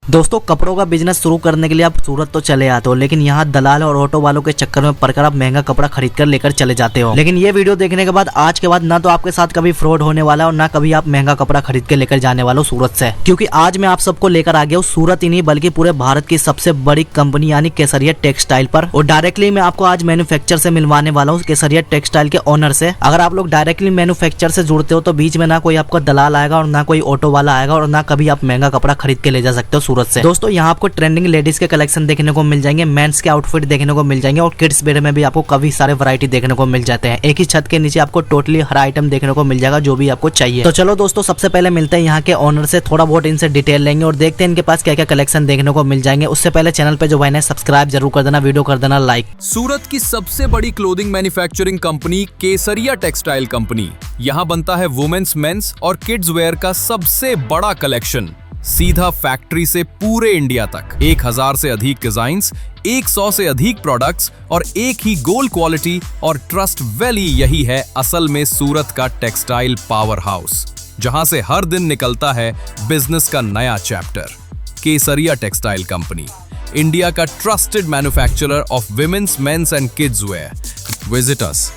दोस्तों कपड़ों का बिजनेस शुरू करने के लिए आप सूरत तो चले आते हो, लेकिन यहाँ दलाल और ऑटो वालों के चक्कर में पड़कर आप महंगा कपड़ा खरीद कर लेकर चले जाते हो। लेकिन ये वीडियो देखने के बाद आज के बाद ना तो आपके साथ कभी फ्रॉड होने वाला है और ना कभी आप महंगा कपड़ा खरीद के लेकर जाने वाले हो सूरत से, क्योंकि आज मैं आप सबको लेकर आ गया हूँ सूरत ही नहीं बल्कि पूरे भारत की सबसे बड़ी कंपनी यानी केसरिया टेक्सटाइल पर। और डायरेक्टली मैं आपको आज मैन्युफैक्चर से मिलवाने वाला हूँ केसरिया टेक्सटाइल के ओनर से। अगर आप लोग डायरेक्टली मैन्युफैक्चर से जुड़ते हो तो बीच में ना कोई आपको दलाल आएगा और ना कोई ऑटो वाला आएगा और ना कभी आप महंगा कपड़ा खरीद के ले जा सकते हो सूरत से। दोस्तों यहाँ आपको ट्रेंडिंग लेडीज के कलेक्शन देखने को मिल जाएंगे, मेंस के आउटफिट देखने को मिल जाएंगे और किड्स वेयर में भी आपको काफी सारे वैरायटी देखने को मिल जाते हैं। एक ही छत के नीचे आपको टोटली हर आइटम देखने को मिल जाएगा जो भी आपको चाहिए। तो चलो दोस्तों सबसे पहले मिलते हैं यहाँ के ओनर से, थोड़ा बहुत इनसे डिटेल लेंगे और देखते हैं इनके पास क्या क्या कलेक्शन देखने को मिल जाएंगे। उससे पहले चैनल पे जो भाई ने सब्सक्राइब जरूर कर देना, वीडियो कर देना लाइक। सूरत की सबसे बड़ी क्लोथिंग मैन्युफैक्चरिंग कंपनी केसरिया टेक्सटाइल कंपनी। यहाँ बनता है वुमेन्स, मेंस और किड्स वेयर का सबसे बड़ा कलेक्शन, सीधा फैक्ट्री से पूरे इंडिया तक। 1000 से अधिक डिजाइन्स, 100 से अधिक प्रोडक्ट्स और एक ही गोल्ड क्वालिटी और ट्रस्ट वैली। यही है असल में सूरत का टेक्सटाइल पावर हाउस, जहां से हर दिन निकलता है बिजनेस का नया chapter. Kesariya textile company, India का trusted manufacturer of women's, men's and kids wear. Visit us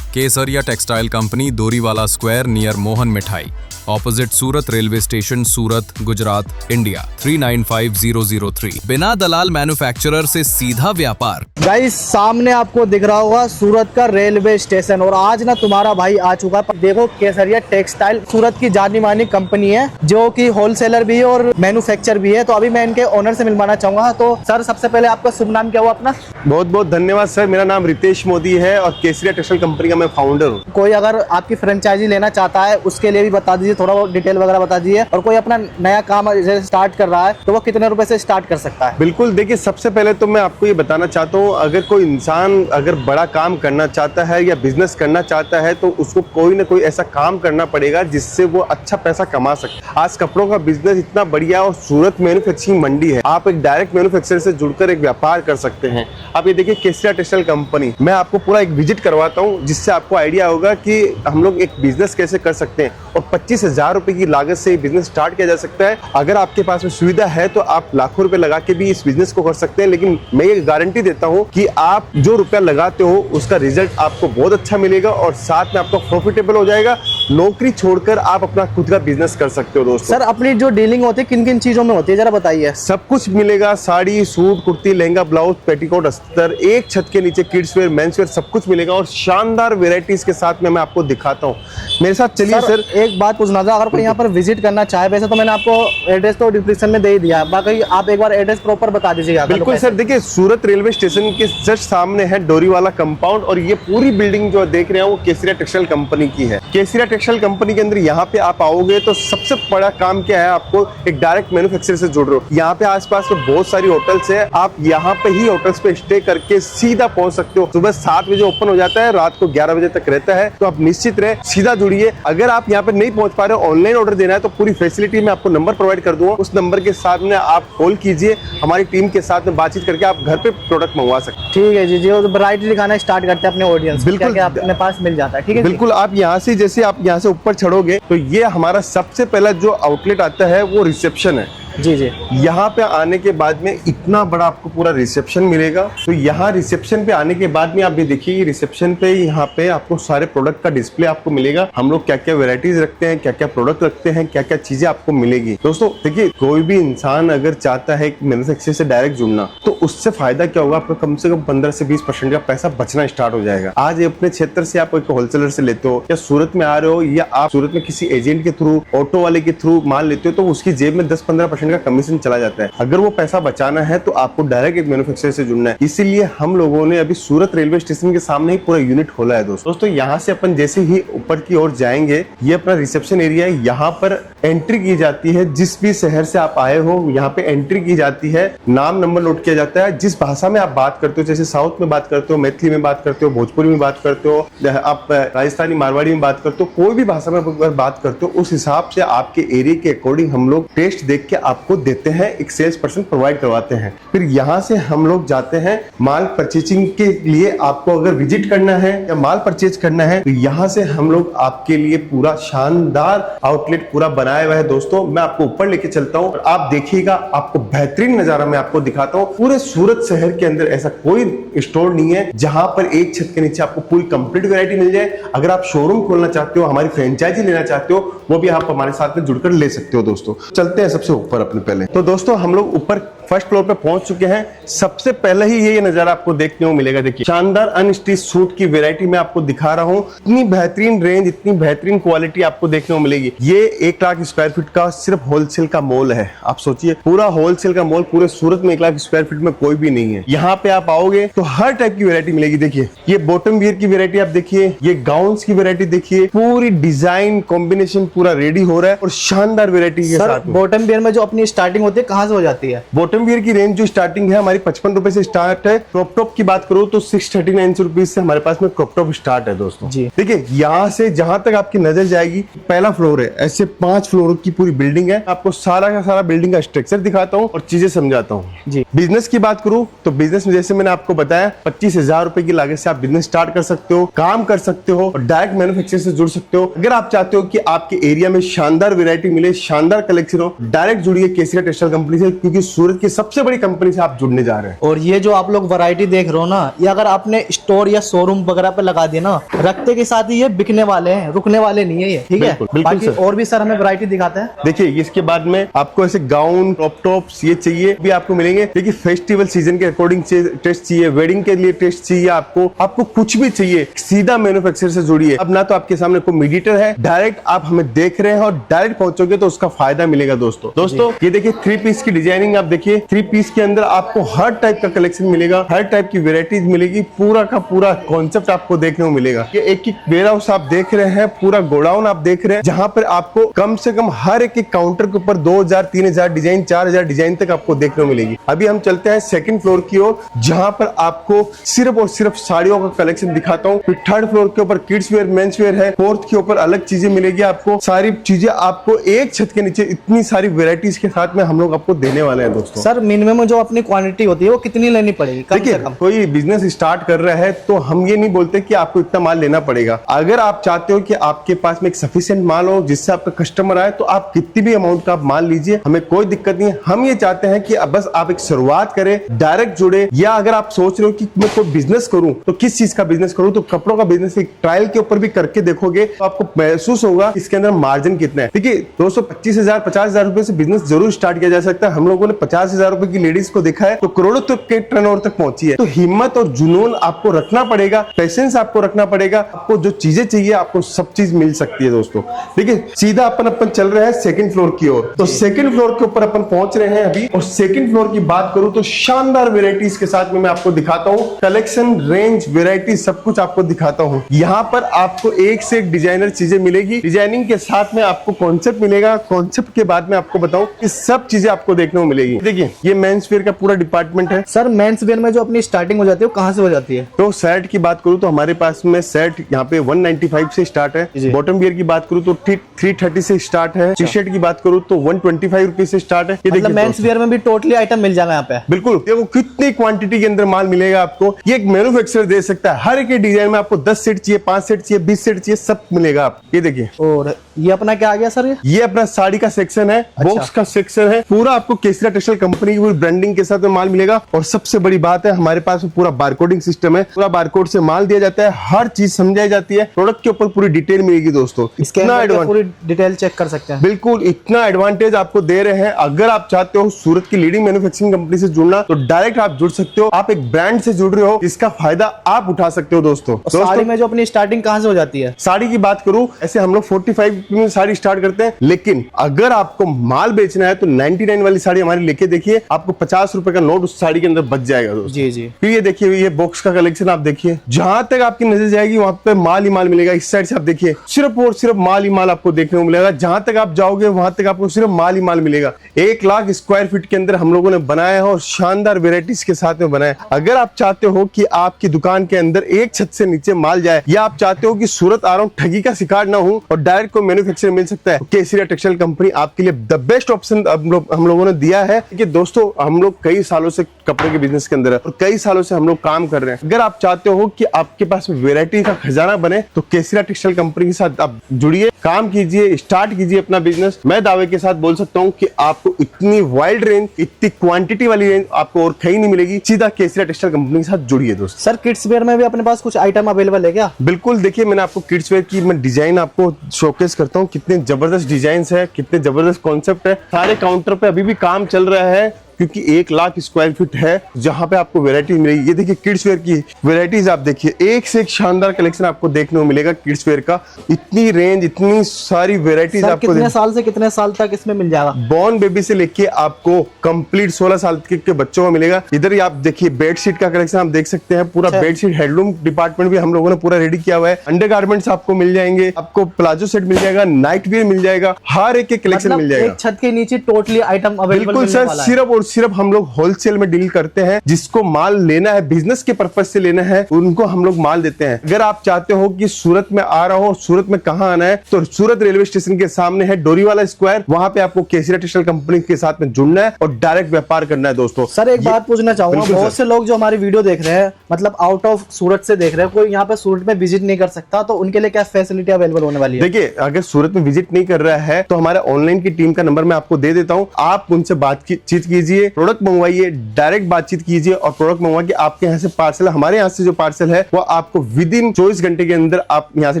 Kesariya textile company, Doriwala square near Mohan Mithai, opposite Surat railway station, Surat, Gujarat, India 395003। बिना दलाल मैन्युफैक्चरर से सीधा व्यापार। गाइस सामने आपको दिख रहा होगा सूरत का रेलवे स्टेशन और आज ना तुम्हारा भाई आ चुका है। देखो केसरिया टेक्सटाइल सूरत की जानी मानी कंपनी है जो कि होलसेलर भी है और मैन्युफैक्चर भी है। तो अभी मैं इनके ओनर से मिलवाना चाहूंगा। तो सर सबसे पहले आपका शुभ नाम क्या हुआ अपना? बहुत बहुत धन्यवाद सर, मेरा नाम रितेश मोदी है और केसरिया टेक्सटाइल कंपनी का मैं फाउंडर हूँ। कोई अगर आपकी फ्रेंचाइजी लेना चाहता है उसके लिए भी बता दीजिए, थोड़ा बहुत डिटेल वगैरह बता दीजिए। और कोई अपना नया काम स्टार्ट कर रहा है तो वो कितने रुपए से स्टार्ट कर सकता है? बिल्कुल, देखिए सबसे पहले तो मैं आपको ये बताना चाहता हूँ, अगर कोई इंसान अगर बड़ा काम करना चाहता है या बिजनेस करना चाहता है तो उसको कोई ना कोई ऐसा काम करना पड़ेगा जिससे वो अच्छा पैसा कमा सके। आज कपड़ों का बिजनेस इतना बढ़िया और सूरत मैन्युफैक्चरिंग मंडी है, आप एक डायरेक्ट मैन्युफैक्चरर से जुड़कर एक व्यापार कर सकते हैं। आप ये देखिए केसरिया टेक्सटाइल कंपनी, मैं आपको पूरा एक विजिट करवाता हूँ जिससे आपको आइडिया होगा कि हम लोग एक बिजनेस कैसे कर सकते हैं। और 25,000 रुपए की लागत से बिजनेस स्टार्ट किया जा सकता है। अगर आपके पास में सुविधा है तो आप लाखों रुपए लगा के भी इस बिजनेस को कर सकते हैं, लेकिन मैं ये गारंटी देता हूँ कि आप जो रुपया लगाते हो उसका रिजल्ट आपको बहुत अच्छा मिलेगा और साथ में आपको प्रॉफिटेबल हो जाएगा। नौकरी छोड़कर आप अपना खुद का बिजनेस कर सकते हो। दोस्तों सर अपनी जो डीलिंग होती है किन किन चीजों में होती है जरा बताइए। सब कुछ मिलेगा, sari, suit, kurti, lehenga, blouse, petticoat, अस्तर, एक छत के नीचे किड्स वेयर, मेंस वेयर सब कुछ मिलेगा और शानदार वेराइटीज के साथ में मैं आपको दिखाता हूँ। मेरे साथ चलिए। सर एक बात पूछना था, अगर कोई यहाँ पर विजिट करना चाहे, वैसे तो मैंने आपको एड्रेस तो डिस्क्रिप्शन में दे ही दिया, बाकी आप एक बार एड्रेस प्रॉपर बता दीजिएगा। बिल्कुल सर, देखिए सूरत रेलवे स्टेशन के जस्ट सामने है डोरीवाला कंपाउंड और ये पूरी बिल्डिंग जो देख रहे हैं वो केसरिया टेक्सटाइल कंपनी की है। केसरिया टेक्सटाइल कंपनी के अंदर यहाँ पे आप आओगे तो सबसे बड़ा काम क्या है, आपको एक डायरेक्ट मैन्युफैक्चरर से जुड़ रहे हो। यहाँ पे आसपास में बहुत सारी होटल्स है, आप यहाँ पे ही होटल्स पे स्टे करके सीधा पहुंच सकते हो। सुबह 7 बजे ओपन हो जाता है, रात को 11 बजे तक रहता है, तो आप निश्चित रहे सीधा जुड़िए। अगर आप यहाँ पे नहीं पहुंच पा रहे हो, ऑनलाइन ऑर्डर देना है तो पूरी फैसिलिटी में आपको नंबर प्रोवाइड कर दूंगा। उस नंबर के साथ में आप कॉल कीजिए, हमारी टीम के साथ में बातचीत करके आप घर पे प्रोडक्ट मंगवा सकते हैं। ठीक है जी, जो वैरायटी दिखाना स्टार्ट करते हैं अपने ऑडियंस, बिल्कुल क्या अपने पास मिल जाता है। ठीक है बिल्कुल, आप यहाँ से जैसे आप यहाँ से ऊपर चढ़ोगे तो ये हमारा सबसे पहला जो आउटलेट आता है वो रिसेप्शन है। जी जी, यहाँ पे आने के बाद में इतना बड़ा आपको पूरा रिसेप्शन मिलेगा। तो यहाँ रिसेप्शन पे आने के बाद में आप भी देखिए, रिसेप्शन पे यहाँ पे आपको सारे प्रोडक्ट का डिस्प्ले आपको मिलेगा। हम लोग क्या क्या वेराइटीज रखते हैं, क्या क्या प्रोडक्ट रखते हैं, क्या क्या चीजें आपको मिलेगी। दोस्तों देखिए, कोई भी इंसान अगर चाहता है मैन्युफैक्चरर से डायरेक्ट जुड़ना तो उससे फायदा क्या होगा, आपको कम से कम 15 से 20% का पैसा बचना स्टार्ट हो जाएगा। आज अपने क्षेत्र से आप एक होलसेलर से लेते हो या सूरत में आ रहे हो या आप सूरत में किसी एजेंट के थ्रू, ऑटो वाले के थ्रू माल लेते हो तो उसकी जेब में 10-15% का कमीशन चला जाता है। अगर वो पैसा बचाना है तो आपको डायरेक्ट एक मैन्युफैक्चरर से जुड़ना है। इसीलिए हम लोगों ने अभी सूरत रेलवे स्टेशन के सामने ही पूरा यूनिट खोला है। दोस्तों यहाँ से अपन जैसे ही ऊपर की ओर जाएंगे, ये अपना रिसेप्शन एरिया है। यहाँ पर एंट्री की जाती है, जिस भी शहर से आप आए हो यहाँ पे एंट्री की जाती है, नाम नंबर नोट किया जाता है, जिस भाषा में आप बात करते हो, जैसे साउथ में बात करते हो, मैथिली में बात करते हो, भोजपुरी में बात करते हो, आप राजस्थानी मारवाड़ी में बात करते हो, कोई भी भाषा में बात करते हो, उस हिसाब से आपके एरिया के अकॉर्डिंग हम लोग टेस्ट देख के आपको देते हैं, एक सेल्स पर्सन प्रोवाइड करवाते हैं। फिर यहाँ से हम लोग जाते हैं माल परचेजिंग के लिए। आपको अगर विजिट करना है या माल परचेज करना है तो यहाँ से हम लोग आपके लिए पूरा शानदार आउटलेट पूरा बनाया हुआ है दोस्तों। मैं आपको ऊपर लेके चलता हूँ और आप देखिएगा, आपको बेहतरीन नजारा मैं आपको दिखाता हूँ। पूरे सूरत शहर के अंदर ऐसा कोई स्टोर नहीं है जहां पर एक छत के नीचे आपको पूरी कंप्लीट वैरायटी मिल जाए। अगर आप शोरूम खोलना चाहते हो, हमारी फ्रेंचाइजी लेना चाहते हो, वो भी आप हमारे साथ में जुड़कर ले सकते हो दोस्तों। चलते हैं सबसे ऊपर अपने पहले। तो दोस्तों हम लोग ऊपर फर्स्ट फ्लोर पे पहुंच चुके हैं। सबसे पहले ही ये नजारा आपको देखने को मिलेगा। देखिए शानदार अनस्टिच सूट की वैरायटी मैं आपको दिखा रहा हूं। इतनी बेहतरीन रेंज, इतनी बेहतरीन क्वालिटी आपको देखने को मिलेगी। ये 1 लाख स्क्वायर फीट का सिर्फ होलसेल का मॉल है। आप सोचिए, पूरा होलसेल का मॉल पूरे सूरत में 1 लाख स्क्वायर फीट में कोई भी नहीं है। यहाँ पे आप आओगे तो हर टाइप की वैरायटी मिलेगी। देखिए ये बॉटम वियर की वैरायटी आप देखिए, ये गाउन्स की वैरायटी देखिए, पूरी डिजाइन कॉम्बिनेशन पूरा रेडी हो रहा है और शानदार वैरायटी के साथ में। बॉटम वियर में जो अपनी स्टार्टिंग होती है कहाँ से हो जाती है? बॉटम वियर की रेंज जो स्टार्टिंग है हमारी 55 रुपए से स्टार्ट है। क्रॉप टॉप की बात करूं तो 639 रुपीज से हमारे पास में क्रॉप टॉप स्टार्ट है दोस्तों जी। देखिए यहाँ से जहां तक आपकी नजर जाएगी, पहला फ्लोर है, ऐसे 5 फ्लोर की पूरी बिल्डिंग है। आपको सारा का सारा बिल्डिंग का स्ट्रक्चर दिखाता हूँ और चीजें समझाता हूँ जी। बिजनेस की बात करूं तो बिजनेस में जैसे मैंने आपको बताया 25,000 रुपए की लागत से आप बिजनेस स्टार्ट कर सकते हो, काम कर सकते हो और डायरेक्ट मैन्युफैक्चर से जुड़ सकते हो। अगर आप चाहते हो कि आपके एरिया में शानदार वैरायटी मिले, शानदार कलेक्शन हो, डायरेक्ट जुड़िए केसरिया टेक्सटाइल कंपनी से, क्योंकि सूरत की सबसे बड़ी कंपनी से आप जुड़ने जा रहे हैं। और ये जो आप लोग वैरायटी देख रहे हो ना, ये अगर आपने स्टोर या शोरूम वगैरह पे लगा दिया ना, रखते के साथ ही ये बिकने वाले हैं, रुकने वाले नहीं है ये, ठीक है। बिल्कुल बाकी सर। और भी सर हमें वैरायटी दिखाते हैं। देखिए इसके बाद में आपको ऐसे गाउन, क्रॉप टॉप्स ये चाहिए भी आपको मिलेंगे। देखिए फेस्टिवल सीजन के अकॉर्डिंग टेस्ट चाहिए, वेडिंग के लिए टेस्ट चाहिए, आपको कुछ भी चाहिए, सीधा मैन्युफैक्चरर से जुड़िए। अब ना तो आपके सामने कोई मीडिएटर है, डायरेक्ट आप हमें देख रहे हैं और डायरेक्ट पहुंचोगे तो उसका फायदा मिलेगा दोस्तों। ये देखिए 3 पीस की डिजाइनिंग आप देखिए, 3 पीस के अंदर आपको हर टाइप का कलेक्शन मिलेगा, हर टाइप की वेराइटीज मिलेगी, पूरा का पूरा कॉन्सेप्ट आपको देखने को मिलेगा। ये एक वेयर हाउस आप देख रहे हैं, पूरा गोडाउन आप देख रहे हैं, जहां पर आपको कम से कम हर एक काउंटर के ऊपर 2000, 3000 डिजाइन, 4000 डिजाइन तक आपको देखने को मिलेगी। अभी हम चलते हैं सेकंड फ्लोर की ओर, जहां पर आपको सिर्फ और सिर्फ साड़ियों का कलेक्शन दिखाता हूँ। फिर थर्ड फ्लोर के ऊपर किड्स वेयर, मेंस वेयर है, फोर्थ के ऊपर अलग चीजें मिलेगी आपको। सारी चीजें आपको एक छत के नीचे इतनी सारी वेराइटीज के साथ में हम लोग आपको देने वाले हैं दोस्तों। सर मिनिमम जो अपनी क्वांटिटी होती है वो कितनी लेनी पड़ेगी? देखिए कोई बिजनेस स्टार्ट कर रहा है तो हम ये नहीं बोलते कि आपको इतना माल लेना पड़ेगा। अगर आप चाहते हो कि आपके पास में एक सफिशिएंट माल हो जिससे आपका कस्टमर आए, तो आप कितनी भी अमाउंट का आप माल लीजिए, हमें कोई दिक्कत नहीं है। हम ये चाहते हैं कि बस आप एक शुरुआत करें, डायरेक्ट जुड़े। या अगर आप सोच रहे हो कि मैं कोई बिजनेस करूं तो किस चीज का बिजनेस करूं, तो कपड़ों का बिजनेस एक ट्रायल के ऊपर भी करके देखोगे तो आपको महसूस होगा इसके अंदर मार्जिन कितना है। देखिए दोस्तों 25,000, 50,000 रुपए से बिजनेस जरूर स्टार्ट किया जा सकता है। हम लोगों ने 50,000 रुपए की लेडीज को देखा है तो करोड़ों तक के टर्नओवर तक पहुंची है। तो हिम्मत और जुनून आपको रखना पड़ेगा, पेशेंस आपको रखना पड़ेगा। आपको जो चीजें चाहिए आपको सब चीज मिल सकती है दोस्तों। देखिए सीधा अपन चल रहे हैं सेकंड फ्लोर की ओर। तो सेकंड फ्लोर के ऊपर अपन पहुंच रहे हैं अभी, और सेकंड फ्लोर की बात करूं तो शानदार वेराइटीज के साथ में मैं आपको दिखाता हूं। कलेक्शन, रेंज, वेराइटी सब कुछ आपको दिखाता हूं। यहाँ पर आपको एक से एक डिजाइनर चीजें मिलेगी, डिजाइनिंग के साथ में आपको कॉन्सेप्ट मिलेगा। कॉन्सेप्ट के बाद में आपको बताऊं कि सब चीजें आपको देखने को मिलेगी। देखिए ये मेंस वेयर का पूरा डिपार्टमेंट है। सर मेंस वेयर में जो अपनी स्टार्टिंग हो जाती है वो कहाँ से हो जाती है? तो शर्ट की बात करूं तो हमारे पास में शर्ट यहाँ पे 195 से स्टार्ट है। बॉटम वियर की बात करूं तो 330 से स्टार्ट है। टी शर्ट की बात करूं तो 125 रुपीज से स्टार्ट है। ये मतलब मेंस वेयर में भी टोटली आइटम मिल जाएगा यहाँ पे? बिल्कुल। देखो कितनी क्वांटिटी के अंदर माल मिलेगा आपको, ये एक मैन्युफैक्चरर दे सकता है। हर एक डिजाइन में आपको 10 सेट चाहिए, 5 सेट चाहिए, 20 सेट चाहिए, सब मिलेगा आप। ये देखिए। और ये अपना क्या आ गया सर? ये अपना साड़ी का सेक्शन है, बॉक्स का सेक्शन है, पूरा आपको केसरिया टेक्सटाइल कंपनी की ब्रांडिंग के साथ में माल मिलेगा। और सबसे बड़ी बात है हमारे पास पूरा बारकोडिंग सिस्टम है, पूरा बारकोड से माल दिया जाता है, हर चीज समझाई जाती है, प्रोडक्ट के ऊपर पूरी डिटेल मिलेगी दोस्तों। इसके पूरी डिटेल चेक कर सकते हैं। बिल्कुल, इतना एडवांटेज आपको दे रहे हैं। अगर आप चाहते हो सूरत की लीडिंग मैन्युफैक्चरिंग कंपनी से जुड़ना तो डायरेक्ट आप जुड़ सकते हो। आप एक ब्रांड से जुड़ रहे हो, इसका फायदा आप उठा सकते हो दोस्तों। साड़ी में जो अपनी स्टार्टिंग कहां से हो जाती है? साड़ी की बात करूं ऐसे हम लोग 45 में साड़ी स्टार्ट करते हैं, लेकिन अगर आपको माल बेचना है तो 99 वाली साड़ी हमारी लेके देखिए। देखिए आपको 50 रुपए का नोट उस साड़ी के अंदर बच जाएगा दोस्तों। जी जी। फिर ये देखिए ये बॉक्स का कलेक्शन आप देखिए, जहां तक आपकी नजर जाएगी वहां पे माल ही माल मिलेगा। इस साइड से आप देखिए सिर्फ और सिर्फ माल ही माल आपको देखने को मिलेगा। जहां तक आप जाओगे वहां तक आपको सिर्फ माल ही माल मिलेगा। 1 लाख स्क्वायर फीट के अंदर हम लोगों ने बनाया है और शानदार वेराइटीज के साथ में बनाया है। अगर आप चाहते हो कि आपकी दुकान के अंदर एक छत से नीचे माल जाए, या आप चाहते हो कि सूरत आ रहा हूं ठगी का शिकार ना हूं और डायरेक्ट को मैन्युफैक्चर मिल सकता है, केसरिया टेक्सटाइल कंपनी आपके लिए द बेस्ट ऑप्शन हम लोगों ने दिया है। कि दोस्तों हम लोग कई सालों से कपड़े के बिजनेस के अंदर है और कई सालों से हम लोग काम कर रहे हैं। अगर आप चाहते हो कि आपके पास वेराइटी का खजाना बने तो केसरिया टेक्सटाइल कंपनी के साथ आप जुड़िए, काम कीजिए, स्टार्ट कीजिए अपना बिजनेस। मैं दावे के साथ बोल सकता हूं कि आपको इतनी वाइड रेंज, इतनी क्वांटिटी वाली रेंज आपको और कहीं नहीं मिलेगी। सीधा केसरिया टेक्सटाइल कंपनी के साथ जुड़िए दोस्त। सर किड्स वेयर में भी अपने पास कुछ आइटम अवेलेबल है क्या? बिल्कुल, देखिए मैंने आपको किड्स वेयर की मैं डिजाइन आपको शोकेस करता हूँ। कितने जबरदस्त डिजाइन है, कितने जबरदस्त कॉन्सेप्ट है। सारे काउंटर पे अभी भी काम चल रहा है क्योंकि 1 लाख स्क्वायर फीट है जहां पे आपको वैरायटी मिलेगी। ये देखिए किड्स वेयर की वैरायटीज आप देखिए, एक से एक शानदार कलेक्शन आपको देखने को मिलेगा किड्स वेयर का। इतनी रेंज, इतनी सारी वैरायटीज आपको कितने साल से कितने साल तक इसमें मिल जाएगा? बॉर्न बेबी से लेके आपको कंप्लीट 16 साल के बच्चों को मिलेगा। इधर ही आप देखिए बेडशीट का कलेक्शन आप देख सकते हैं। पूरा बेडशीट हैंडलूम डिपार्टमेंट भी हम लोगों ने पूरा रेडी किया हुआ है। अंडरगारमेंट्स आपको मिल जाएंगे, आपको प्लाजो सेट मिल जाएगा, नाइट वेयर मिल जाएगा, हर एक कलेक्शन मिल जाएगा। एक छत के नीचे टोटली आइटम अवेलेबल। बिल्कुल सर, सिर्फ और सिर्फ हम लोग होलसेल में डील करते हैं। जिसको माल लेना है, बिजनेस के पर्पज से लेना है, उनको हम लोग माल देते हैं। अगर आप चाहते हो कि सूरत में आ रहा हो, सूरत में कहां आना है, तो सूरत रेलवे स्टेशन के सामने है डोरीवाला स्क्वायर। वहां पे आपको केसरिया टेक्सटाइल कंपनी के साथ में जुड़ना है और डायरेक्ट व्यापार करना है दोस्तों। सर एक बात पूछना चाहूंगा, बहुत से लोग जो हमारी वीडियो देख रहे हैं, मतलब आउट ऑफ सूरत से देख रहे हैं, कोई यहाँ पे सूरत में विजिट नहीं कर सकता, तो उनके लिए क्या फैसिलिटी अवेलेबल होने वाली है? देखिए अगर सूरत में विजिट नहीं कर रहा है तो हमारे ऑनलाइन की टीम का नंबर मैं आपको दे देता हूं। आप उनसे बातचीत कीजिए, प्रोडक्ट मंगवाइए, डायरेक्ट बातचीत कीजिए और प्रोडक्ट मंगवा के आपके यहाँ से पार्सल, हमारे यहाँ से जो पार्सल है वो आपको विद इन 24 घंटे के अंदर आप यहाँ से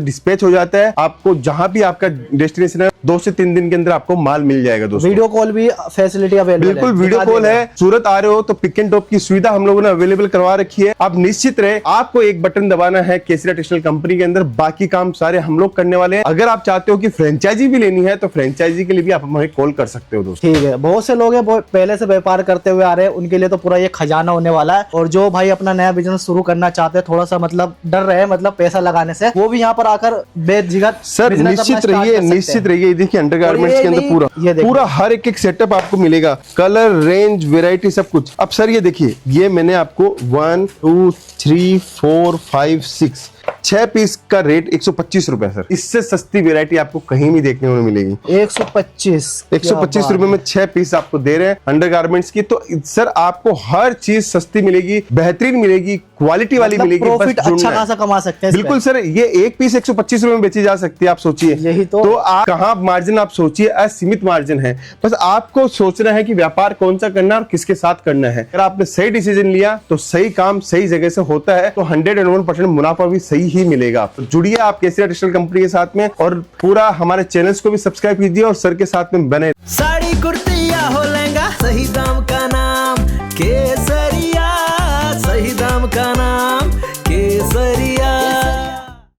डिस्पैच हो जाता है। आपको जहां भी आपका डेस्टिनेशन है 2 से 3 दिन के अंदर आपको माल मिल जाएगा दोस्तों। वीडियो कॉल भी फैसिलिटी अवेलेबल है? बिल्कुल वीडियो कॉल है। सूरत आ रहे हो तो पिक एंड ड्रॉप की सुविधा हम लोगों ने अवेलेबल करवा रखी है। आप निश्चित रहे, आपको एक बटन दबाना है केसरिया टेक्सटाइल कंपनी के अंदर, बाकी काम सारे हम लोग करने वाले हैं। अगर आप चाहते हो कि फ्रेंचाइजी भी लेनी है तो फ्रेंचाइजी के लिए भी आप हमें कॉल कर सकते हो दोस्तों। ठीक है, बहुत से लोग हैं पहले से व्यापार करते हुए आ रहे हैं, उनके लिए तो पूरा ये खजाना होने वाला है। और जो भाई अपना नया बिजनेस शुरू करना चाहते हैं, थोड़ा सा मतलब डर रहे, मतलब पैसा लगाने से, वो भी यहाँ पर आकर बेझिझक सर निश्चित रहिए, निश्चित रहिए। देखिए अंडरगारमेंट्स के अंदर पूरा हर एक सेटअप आपको मिलेगा, कलर, रेंज, वेराइटी, सब कुछ। अब सर ये देखिए, ये मैंने आपको 1 2 3 4 5 6 पीस का रेट 125 रुपए सर। इससे सस्ती वेरायटी आपको कहीं भी देखने को मिलेगी। 125 रुपए में 6 पीस आपको दे रहे हैं अंडरगारमेंट्स की। तो सर आपको हर चीज सस्ती मिलेगी, बेहतरीन मिलेगी, क्वालिटी वाली मिलेगी। प्रॉफिट अच्छा खासा कमा सकते हैं। बिल्कुल सर, ये एक पीस 125 रुपए में बेची जा सकती है। आप सोचिए, यही तो आप कहाँ मार्जिन, आप सोचिए असीमित मार्जिन है। बस आपको सोचना है कि व्यापार कौन सा करना है और किसके साथ करना है। अगर आपने सही डिसीजन लिया तो सही काम सही जगह से होता है, तो 101% मुनाफा भी सही ही मिलेगा। तो जुड़िए आप केसरिया टेक्सटाइल कंपनी के साथ में और पूरा हमारे चैनल्स को भी सब्सक्राइब कीजिए और सर के साथ में बने। साड़ी कुर्ती या हो लहंगा, सही दाम का नाम केसरिया।